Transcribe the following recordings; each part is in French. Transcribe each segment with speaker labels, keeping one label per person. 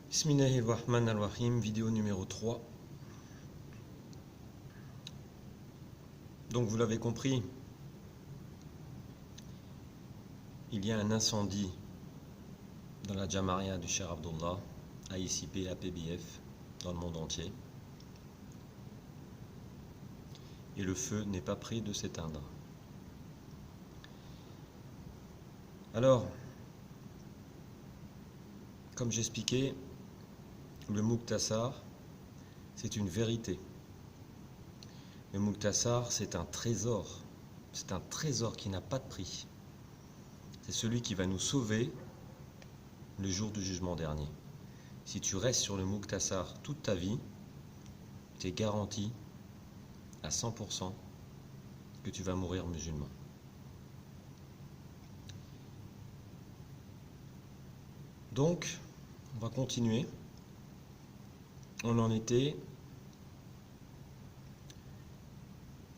Speaker 1: Bismillahirrahmanirrahim, vidéo numéro 3. Donc vous l'avez compris, il y a un incendie dans la Jamaria du Cheikh Abdullah, AICP, APBF, dans le monde entier. Et le feu n'est pas près de s'éteindre. Alors, comme j'expliquais, le Muqtasar, c'est une vérité. Le Muqtasar, c'est un trésor. C'est un trésor qui n'a pas de prix. C'est celui qui va nous sauver le jour du jugement dernier. Si tu restes sur le Muqtasar toute ta vie, tu es garanti à 100% que tu vas mourir musulman. Donc, on va continuer. On en était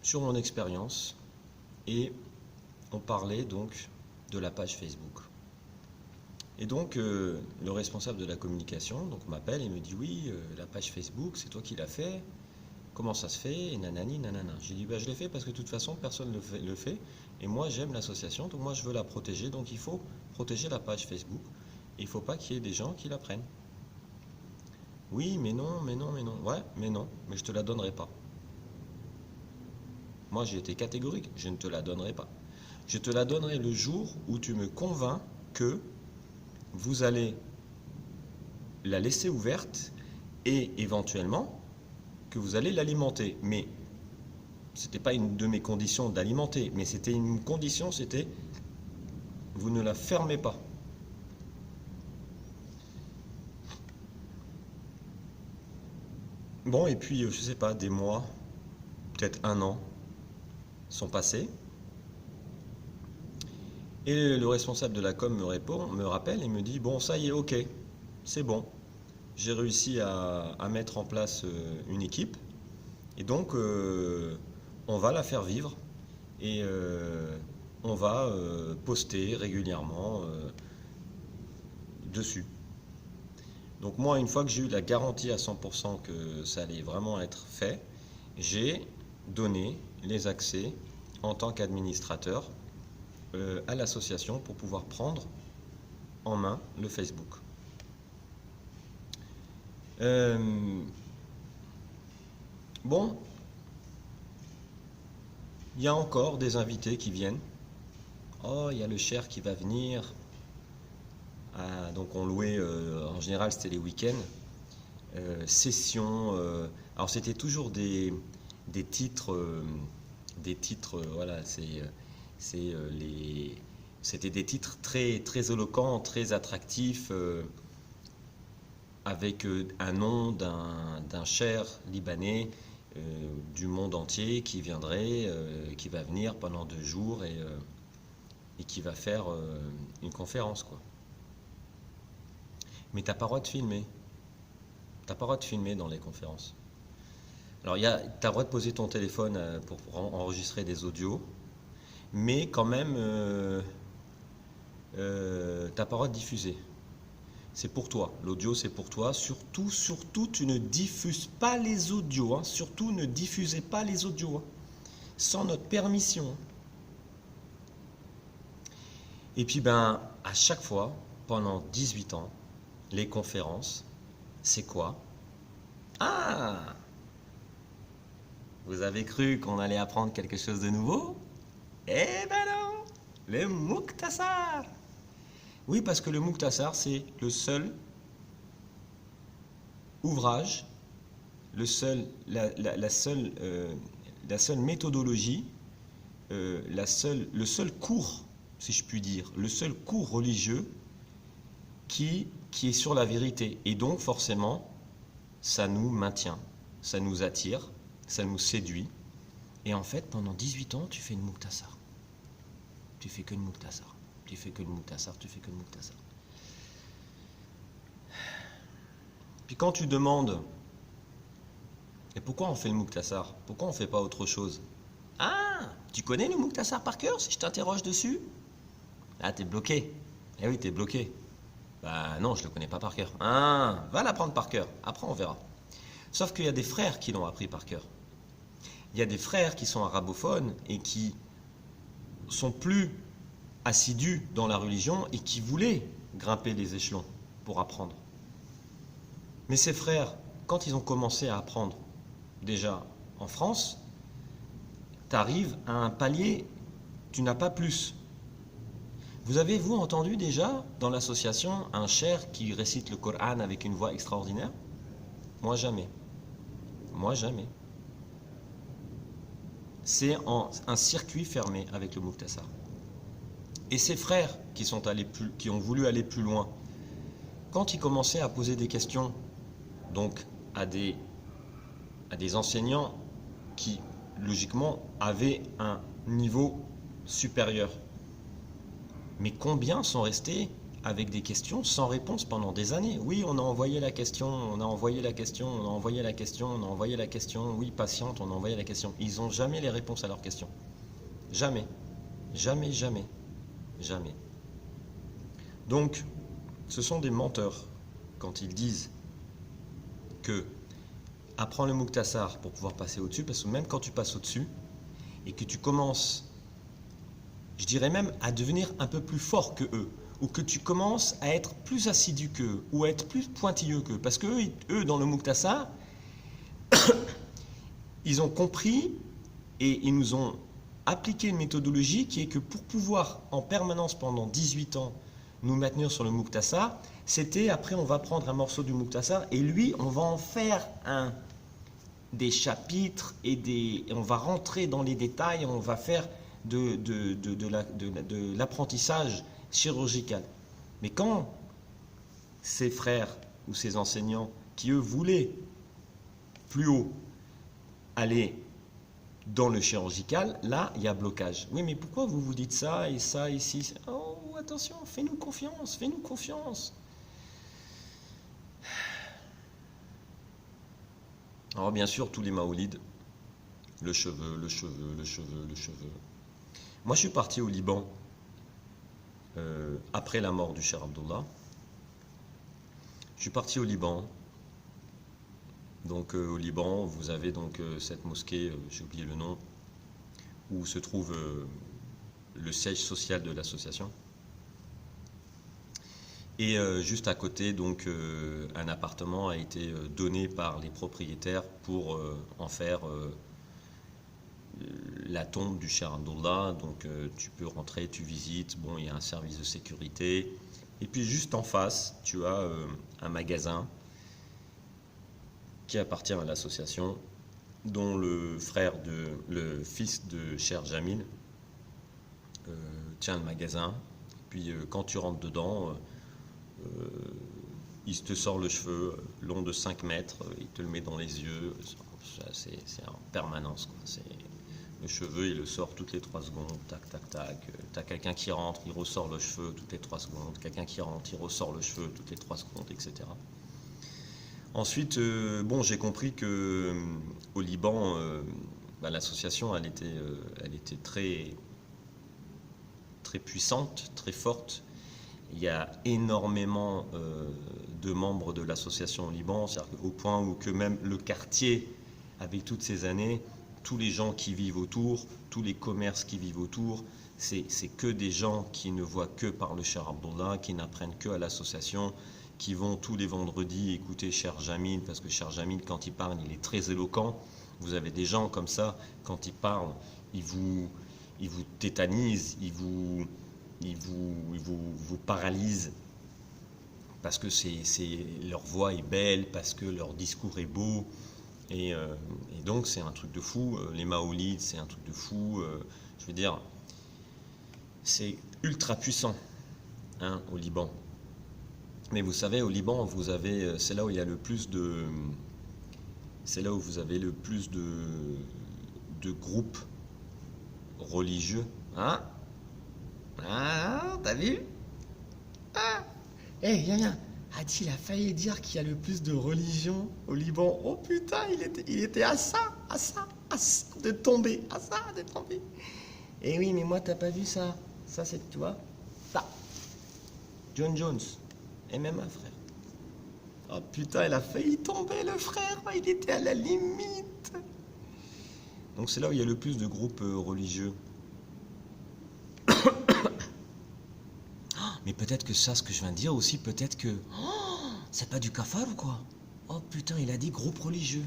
Speaker 1: sur mon expérience et on parlait donc de la page Facebook. Et donc le responsable de la communication m'appelle et me dit oui, la page Facebook, c'est toi qui l'as fait, comment ça se fait, et nanani, nanana. J'ai dit je l'ai fait parce que de toute façon personne ne le fait et moi j'aime l'association, donc moi je veux la protéger, donc il faut protéger la page Facebook et il ne faut pas qu'il y ait des gens qui la prennent. Oui, mais non, mais non, mais non. Ouais, mais non, mais je te la donnerai pas. Moi, j'ai été catégorique, je ne te la donnerai pas. Je te la donnerai le jour où tu me convaincs que vous allez la laisser ouverte et éventuellement que vous allez l'alimenter. Mais ce n'était pas une de mes conditions d'alimenter, mais c'était une condition, c'était vous ne la fermez pas. Bon, et puis, je sais pas, des mois, peut-être un an, sont passés. Et le responsable de la com me rappelle et me dit, bon, ça y est, ok, c'est bon. J'ai réussi à mettre en place une équipe. Et donc, on va la faire vivre. Et on va poster régulièrement dessus. Donc moi, une fois que j'ai eu la garantie à 100% que ça allait vraiment être fait, j'ai donné les accès en tant qu'administrateur à l'association pour pouvoir prendre en main le Facebook. Bon, il y a encore des invités qui viennent. Oh, il y a le cher qui va venir. Ah, donc on louait, en général c'était les week-ends, sessions, alors c'était toujours des titres, voilà, c'était des titres très, très éloquents, très attractifs, avec un nom d'un cher libanais du monde entier qui viendrait, qui va venir pendant 2 jours et qui va faire une conférence, quoi. Mais t'as pas le droit de filmer. T'as pas le droit de filmer dans les conférences. Alors, t'as le droit de poser ton téléphone pour enregistrer des audios, mais quand même, t'as pas le droit de diffuser. C'est pour toi. L'audio, c'est pour toi. Surtout, tu ne diffuses pas les audios. Hein. Surtout, ne diffusez pas les audios. Hein. Sans notre permission. Et puis, à chaque fois, pendant 18 ans, les conférences, c'est quoi? Ah! Vous avez cru qu'on allait apprendre quelque chose de nouveau? Eh ben non! Le Muqtasar! Oui, parce que le Muqtasar, c'est le seul ouvrage, la seule méthodologie, le seul cours, si je puis dire, le seul cours religieux qui est sur la vérité. Et donc, forcément, ça nous maintient, ça nous attire, ça nous séduit. Et en fait, pendant 18 ans, tu fais le Muqtasar. Tu fais que le Muqtasar. Tu fais que le Muqtasar, tu fais que le Muqtasar. Puis quand tu demandes, et pourquoi on fait le Muqtasar? Pourquoi on ne fait pas autre chose? Ah, tu connais le Muqtasar par cœur si je t'interroge dessus? Ah, t'es bloqué. Eh oui, t'es bloqué. Bah non, je le connais pas par cœur. Ah, va l'apprendre par cœur. Après, on verra. Sauf qu'il y a des frères qui l'ont appris par cœur. Il y a des frères qui sont arabophones et qui sont plus assidus dans la religion et qui voulaient grimper les échelons pour apprendre. Mais ces frères, quand ils ont commencé à apprendre, déjà en France, tu arrives à un palier, tu n'as pas plus. Vous avez, vous, entendu déjà dans l'association un cheikh qui récite le Coran avec une voix extraordinaire? Moi, jamais. Moi, jamais. C'est un circuit fermé avec le Muqtasar. Et ces frères qui ont voulu aller plus loin, quand ils commençaient à poser des questions, donc à des enseignants qui, logiquement, avaient un niveau supérieur, mais combien sont restés avec des questions sans réponse pendant des années? Oui, on a envoyé la question, on a envoyé la question, on a envoyé la question, on a envoyé la question, oui, patiente, on a envoyé la question. Ils n'ont jamais les réponses à leurs questions. Jamais. Jamais, jamais. Jamais. Donc, ce sont des menteurs quand ils disent que apprends le Muqtasar pour pouvoir passer au-dessus, parce que même quand tu passes au-dessus et que tu commences, je dirais même, à devenir un peu plus fort que eux, ou que tu commences à être plus assidu qu'eux, ou à être plus pointilleux qu'eux, parce que eux dans le Muqtasar, ils ont compris et ils nous ont appliqué une méthodologie qui est que pour pouvoir en permanence pendant 18 ans nous maintenir sur le Muqtasar, c'était après on va prendre un morceau du Muqtasar et lui on va en faire des chapitres et on va rentrer dans les détails, on va faire de l'apprentissage chirurgical. Mais quand ces frères ou ces enseignants qui eux voulaient plus haut aller dans le chirurgical, là il y a blocage. Oui, mais pourquoi vous vous dites ça et ça ici? Oh, attention, fais-nous confiance, fais-nous confiance. Alors bien sûr, tous les maoulides, le cheveu, le cheveu, le cheveu, le cheveu. Moi, je suis parti au Liban après la mort du Cheikh Abdullah. Je suis parti au Liban. Donc au Liban, vous avez donc cette mosquée, j'ai oublié le nom, où se trouve le siège social de l'association. Et juste à côté, donc, un appartement a été donné par les propriétaires pour en faire la tombe du Cheikh Abdullah. Donc tu peux rentrer, tu visites, bon, il y a un service de sécurité. Et puis juste en face, tu as un magasin qui appartient à l'association, dont le fils de Cheikh Jamil tient le magasin. Puis quand tu rentres dedans, il te sort le cheveu long de 5 mètres, il te le met dans les yeux, c'est en permanence, quoi. Le cheveu, il le sort toutes les 3 secondes, tac, tac, tac. T'as quelqu'un qui rentre, il ressort le cheveu toutes les 3 secondes. Quelqu'un qui rentre, il ressort le cheveu toutes les 3 secondes, etc. Ensuite, bon, j'ai compris que au Liban, l'association, elle était très, très puissante, très forte. Il y a énormément de membres de l'association au Liban, c'est-à-dire au point où que même le quartier, avec toutes ces années, tous les gens qui vivent autour, tous les commerces qui vivent autour, c'est que des gens qui ne voient que par le Cheikh Abdullah, qui n'apprennent que à l'association, qui vont tous les vendredis écouter Cheikh Jamil, parce que Cheikh Jamil, quand il parle, il est très éloquent. Vous avez des gens comme ça, quand ils parlent, ils vous tétanisent, ils vous paralysent, parce que leur voix est belle, parce que leur discours est beau. Et donc c'est un truc de fou. Les maoulides, c'est un truc de fou. Je veux dire, c'est ultra puissant, hein, au Liban. Mais vous savez, au Liban, c'est là où il y a le plus de, c'est là où vous avez le plus de groupes religieux, hein? Ah, t'as vu? Ah! Eh, viens. Adil a failli dire qu'il y a le plus de religions au Liban. Oh putain, il était à ça de tomber, Eh oui, mais moi, t'as pas vu ça. Ça, c'est, tu vois, ça. John Jones. MMA, frère. Oh putain, il a failli tomber, le frère. Il était à la limite. Donc c'est là où il y a le plus de groupes religieux. Mais peut-être que ça, ce que je viens de dire aussi, peut-être que... c'est pas du kafar ou quoi? Oh putain, il a dit groupe religieux.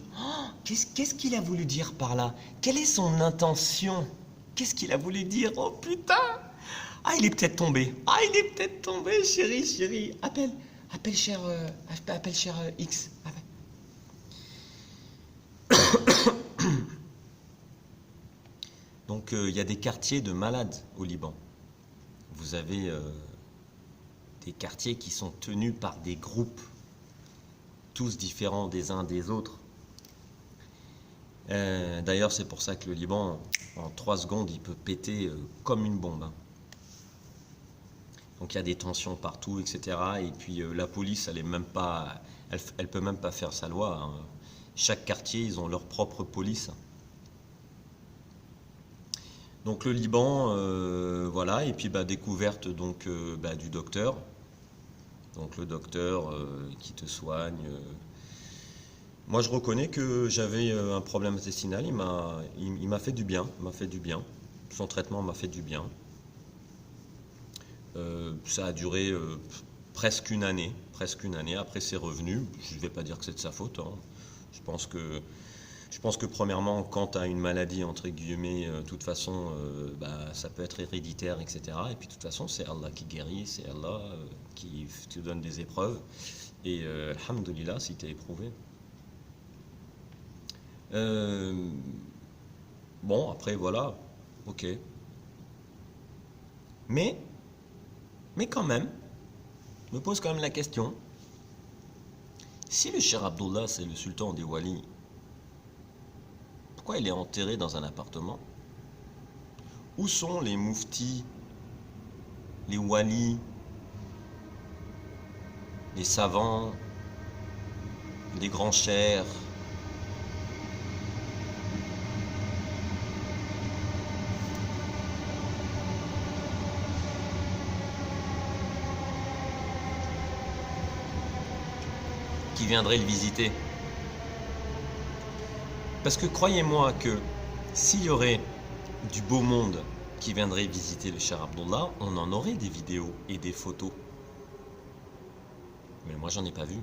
Speaker 1: Qu'est-ce qu'il a voulu dire par là? Quelle est son intention? Qu'est-ce qu'il a voulu dire? Oh putain! Ah, il est peut-être tombé. Ah, il est peut-être tombé, chérie, chérie. Appelle cher X. Appelle. Donc, il y a des quartiers de malades au Liban. Vous avez des quartiers qui sont tenus par des groupes, tous différents des uns des autres. D'ailleurs, c'est pour ça que le Liban, en 3 secondes, il peut péter comme une bombe. Donc il y a des tensions partout, etc. Et puis la police, elle peut même pas faire sa loi. Chaque quartier, ils ont leur propre police. Donc le Liban, voilà. Et puis découverte donc du docteur. Donc le docteur qui te soigne. Moi, je reconnais que j'avais un problème intestinal. Il m'a fait du bien. Son traitement m'a fait du bien. Ça a duré presque une année. Après, c'est revenu. Je ne vais pas dire que c'est de sa faute. Je pense que premièrement, quand tu as une maladie, entre guillemets, de toute façon, ça peut être héréditaire, etc. Et puis, de toute façon, c'est Allah qui guérit, c'est Allah qui te donne des épreuves. Et alhamdoulilah, si tu es éprouvé. Bon, après, voilà. Ok. Mais quand même, je me pose quand même la question. Si le Cheikh Abdullah, c'est le sultan des Walis, pourquoi il est enterré dans un appartement? Où sont les mouftis, les walis, les savants, les grands chers? Qui viendraient le visiter? Parce que croyez-moi que s'il y aurait du beau monde qui viendrait visiter le Cheikh Abdullah, on en aurait des vidéos et des photos. Mais moi, j'en ai pas vu.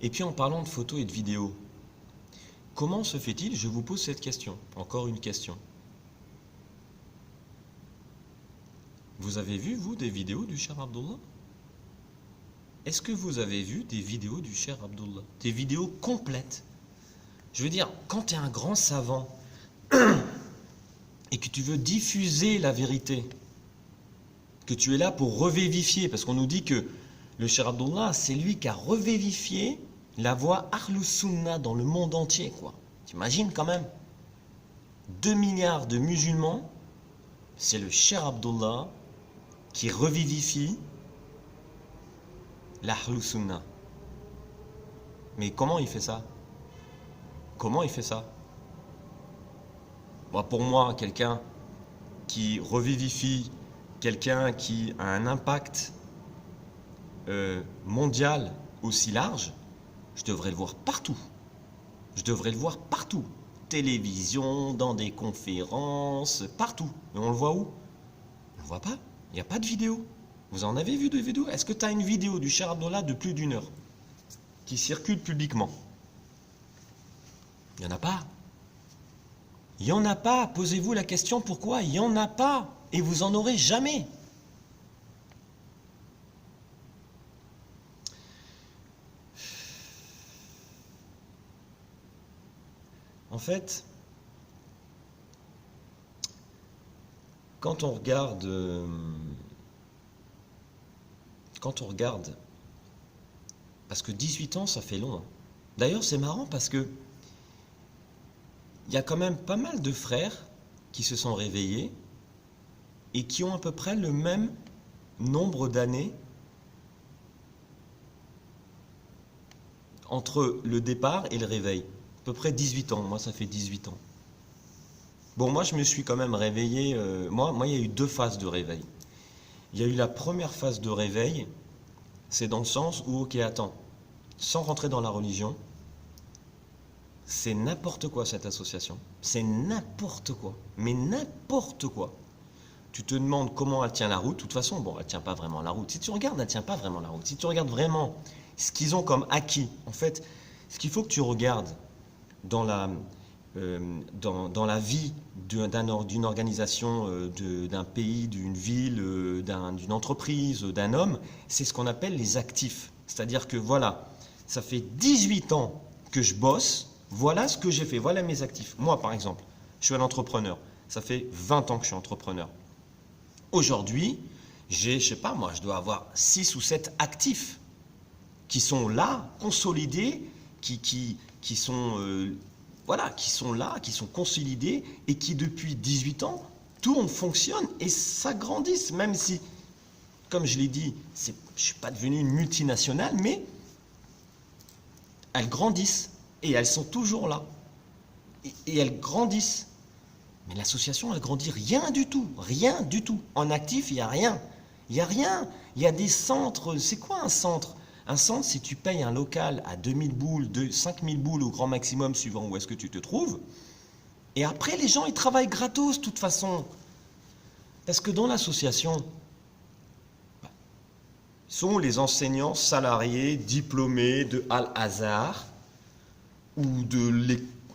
Speaker 1: Et puis en parlant de photos et de vidéos, comment se fait-il, je vous pose cette question, encore une question. Vous avez vu, vous, des vidéos du Cheikh Abdullah? Est-ce que vous avez vu des vidéos du Cheikh Abdullah? Des vidéos complètes? Je veux dire, quand tu es un grand savant et que tu veux diffuser la vérité, que tu es là pour revivifier, parce qu'on nous dit que le Cheikh Abdullah, c'est lui qui a revivifié la voix Ahlus Sunnah dans le monde entier, quoi. T'imagines quand même? 2 milliards de musulmans, c'est le Cheikh Abdullah qui revivifie l'Ahlus Sunnah. Mais comment il fait ça? Comment il fait ça? Pour moi, quelqu'un qui revivifie, quelqu'un qui a un impact mondial aussi large, je devrais le voir partout. Télévision, dans des conférences, partout. Mais on le voit où? On le voit pas. Il n'y a pas de vidéo. Vous en avez vu de vidéos? Est-ce que tu as une vidéo du Cheikh Abdullah de plus d'1 heure qui circule publiquement? Il n'y en a pas. Il n'y en a pas. Posez-vous la question pourquoi? Il n'y en a pas. Et vous en aurez jamais. En fait, quand on regarde, parce que 18 ans, ça fait long. D'ailleurs, c'est marrant parce que il y a quand même pas mal de frères qui se sont réveillés et qui ont à peu près le même nombre d'années entre le départ et le réveil. À peu près 18 ans. Moi, ça fait 18 ans. Bon, moi, je me suis quand même réveillé. Moi, il y a eu 2 phases de réveil. il y a eu la première phase de réveil, c'est dans le sens où, ok, attends, sans rentrer dans la religion, c'est n'importe quoi cette association. C'est n'importe quoi. Mais n'importe quoi. Tu te demandes comment elle tient la route. De toute façon, bon, elle tient pas vraiment la route. Si tu regardes, elle tient pas vraiment la route. Si tu regardes vraiment ce qu'ils ont comme acquis, en fait, ce qu'il faut que tu regardes dans la vie d'une organisation, d'un pays, d'une ville, d'une entreprise, d'un homme, c'est ce qu'on appelle les actifs. C'est-à-dire que voilà, ça fait 18 ans que je bosse, voilà ce que j'ai fait, voilà mes actifs. Moi, par exemple, je suis un entrepreneur. Ça fait 20 ans que je suis entrepreneur. Aujourd'hui, je sais pas, moi, je dois avoir 6 ou 7 actifs qui sont là, consolidés, qui sont voilà, qui sont là, qui sont consolidés et qui depuis 18 ans tournent, fonctionnent et s'agrandissent, même si, comme je l'ai dit, je ne suis pas devenu une multinationale, mais elles grandissent et elles sont toujours là. Et elles grandissent. Mais l'association, elle grandit rien du tout, rien du tout. En actif, il n'y a rien. Il n'y a rien. Il y a des centres. C'est quoi un centre? Un centre, si tu payes un local à 2000 boules, 5000 boules au grand maximum, suivant où est-ce que tu te trouves, et après, les gens, ils travaillent gratos, de toute façon. Parce que dans l'association, sont les enseignants salariés, diplômés de Al-Azhar, ou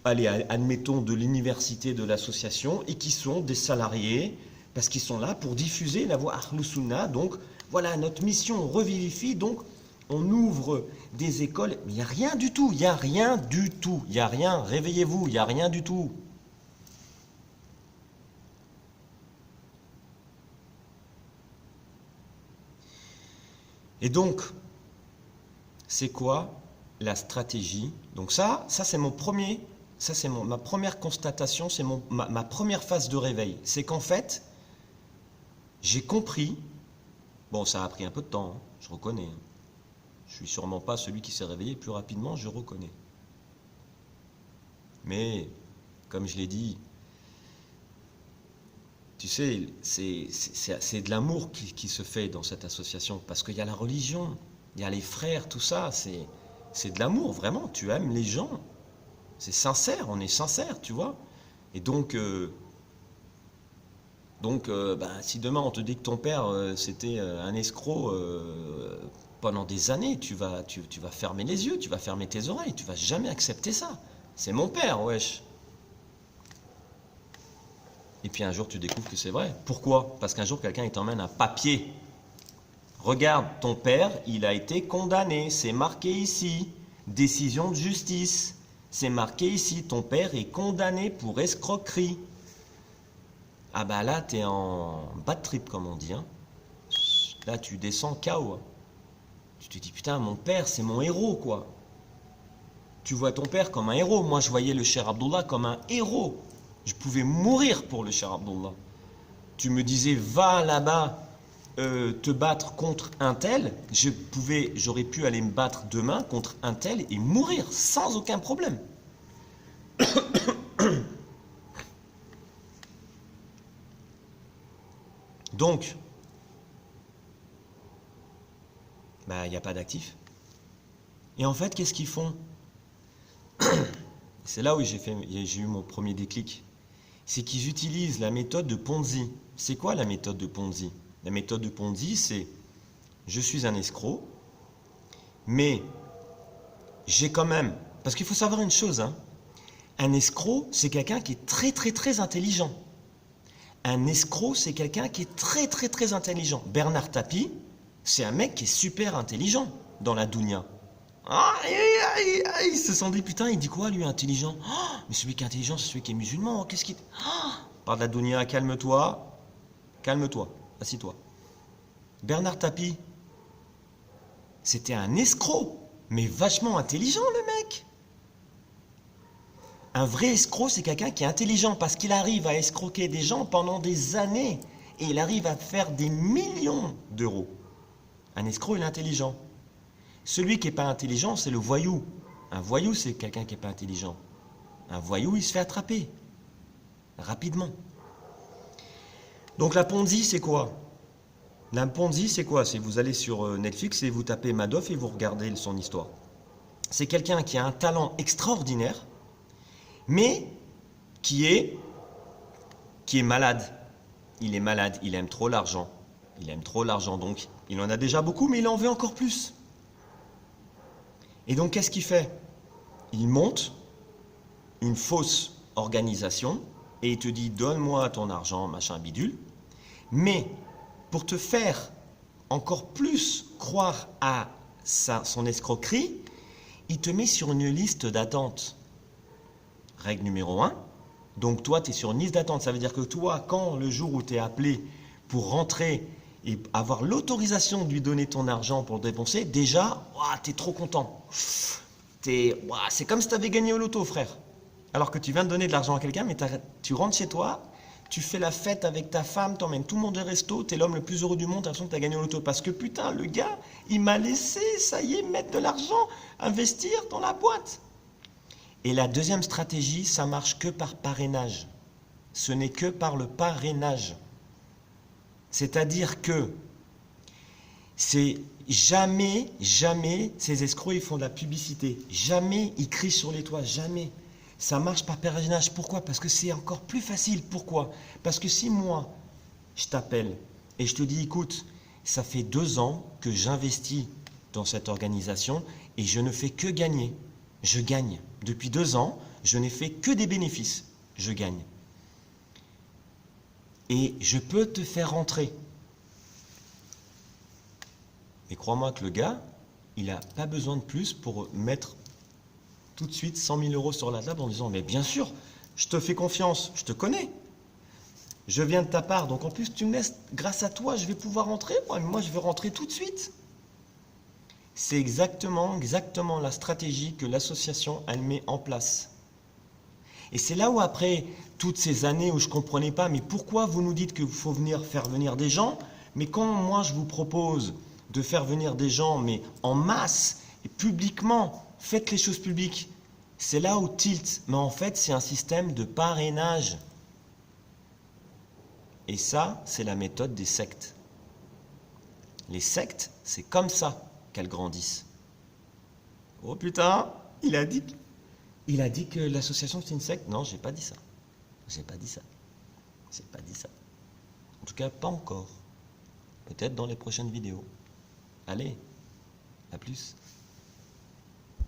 Speaker 1: allez, admettons, de l'université de l'association, et qui sont des salariés, parce qu'ils sont là pour diffuser la voie Ahlus Sunnah. Donc, voilà, notre mission, on revivifie, donc, on ouvre des écoles, mais il n'y a rien du tout, il n'y a rien du tout, il n'y a rien, réveillez-vous, il n'y a rien du tout. Et donc, c'est quoi la stratégie? Donc ça c'est mon premier, ma première constatation, c'est ma première phase de réveil. C'est qu'en fait, j'ai compris, bon ça a pris un peu de temps, hein, je reconnais, hein. Je suis sûrement pas celui qui s'est réveillé plus rapidement, je reconnais. Mais, comme je l'ai dit, tu sais, c'est de l'amour qui se fait dans cette association. Parce qu'il y a la religion, il y a les frères, tout ça. C'est de l'amour, vraiment. Tu aimes les gens. C'est sincère, on est sincère, tu vois. Et donc, si demain on te dit que ton père c'était un escroc pendant des années, tu vas fermer les yeux, tu vas fermer tes oreilles, tu vas jamais accepter ça. C'est mon père, wesh. Et puis un jour tu découvres que c'est vrai. Pourquoi? Parce qu'un jour quelqu'un t'emmène un papier. Regarde, ton père, il a été condamné, c'est marqué ici. Décision de justice. C'est marqué ici, ton père est condamné pour escroquerie. Ah bah là, t'es en bad trip, comme on dit, hein. Là, tu descends KO. Hein. Tu te dis, putain, mon père, c'est mon héros, quoi. Tu vois ton père comme un héros. Moi, je voyais le Cheikh Abdullah comme un héros. Je pouvais mourir pour le Cheikh Abdullah. Tu me disais, va là-bas te battre contre un tel. J'aurais pu aller me battre demain contre un tel et mourir sans aucun problème. Donc, il n'y a pas d'actifs. Et en fait, qu'est-ce qu'ils font? C'est là où j'ai eu mon premier déclic. C'est qu'ils utilisent la méthode de Ponzi. C'est quoi la méthode de Ponzi? La méthode de Ponzi, c'est je suis un escroc, mais j'ai quand même... Parce qu'il faut savoir une chose, hein. Un escroc, c'est quelqu'un qui est très très très intelligent. Un escroc, c'est quelqu'un qui est très très très intelligent. Bernard Tapie, c'est un mec qui est super intelligent dans la dounia. Ah, ils se sont dit, putain, il dit quoi lui, intelligent? Oh, mais celui qui est intelligent, c'est celui qui est musulman. Qu'est-ce qu'il... Oh, parle de la dounia, calme-toi. Calme-toi, assis-toi. Bernard Tapie, c'était un escroc, mais vachement intelligent le mec. Un vrai escroc, c'est quelqu'un qui est intelligent parce qu'il arrive à escroquer des gens pendant des années et il arrive à faire des millions d'euros. Un escroc, il est intelligent. Celui qui n'est pas intelligent, c'est le voyou. Un voyou, c'est quelqu'un qui n'est pas intelligent. Un voyou, il se fait attraper rapidement. Donc la Ponzi, c'est quoi? Un Ponzi, c'est quoi? C'est vous allez sur Netflix et vous tapez Madoff et vous regardez son histoire. C'est quelqu'un qui a un talent extraordinaire, mais qui est, qui est malade. Il est malade, il aime trop l'argent. Il aime trop l'argent, donc il en a déjà beaucoup, mais il en veut encore plus. Et donc, qu'est-ce qu'il fait? Il monte une fausse organisation et il te dit donne-moi ton argent, machin bidule. Mais pour te faire encore plus croire à son escroquerie, il te met sur une liste d'attente. Règle numéro 1. Donc toi, tu es sur une liste d'attente. Ça veut dire que toi, quand le jour où tu es appelé pour rentrer et avoir l'autorisation de lui donner ton argent pour le dépenser, déjà, tu es trop content. C'est comme si tu avais gagné au loto, frère. Alors que tu viens de donner de l'argent à quelqu'un, mais tu rentres chez toi, tu fais la fête avec ta femme, t'emmènes tout le monde au resto, t'es l'homme le plus heureux du monde, t'as l'impression que t'as gagné au loto. Parce que putain, le gars, il m'a laissé, ça y est, mettre de l'argent, investir dans la boîte. Et la deuxième stratégie, ça marche que par parrainage. Ce n'est que par le parrainage. C'est-à-dire que c'est jamais ces escrocs, ils font de la publicité. Jamais ils crient sur les toits, jamais. Ça marche par parrainage. Pourquoi? Parce que c'est encore plus facile. Pourquoi? Parce que si moi, je t'appelle et je te dis, écoute, ça fait 2 ans que j'investis dans cette organisation et je ne fais que gagner. Je gagne. Depuis 2 ans, je n'ai fait que des bénéfices. Je gagne. Et je peux te faire rentrer. Et crois-moi que le gars, il n'a pas besoin de plus pour mettre tout de suite 100 000 euros sur la table en disant « Mais bien sûr, je te fais confiance, je te connais. Je viens de ta part, donc en plus tu me laisses, grâce à toi, je vais pouvoir rentrer. Moi, je veux rentrer tout de suite. » C'est exactement la stratégie que l'association, elle met en place. Et c'est là où après toutes ces années où je ne comprenais pas, mais pourquoi vous nous dites qu'il faut faire venir des gens, mais quand moi je vous propose de faire venir des gens, mais en masse, et publiquement, faites les choses publiques, c'est là où tilt. Mais en fait, c'est un système de parrainage. Et ça, c'est la méthode des sectes. Les sectes, c'est comme ça qu'elles grandissent. Oh putain, il a dit que l'association c'est une secte. Non, j'ai pas dit ça. J'ai pas dit ça. J'ai pas dit ça. En tout cas, pas encore. Peut-être dans les prochaines vidéos. Allez, à plus.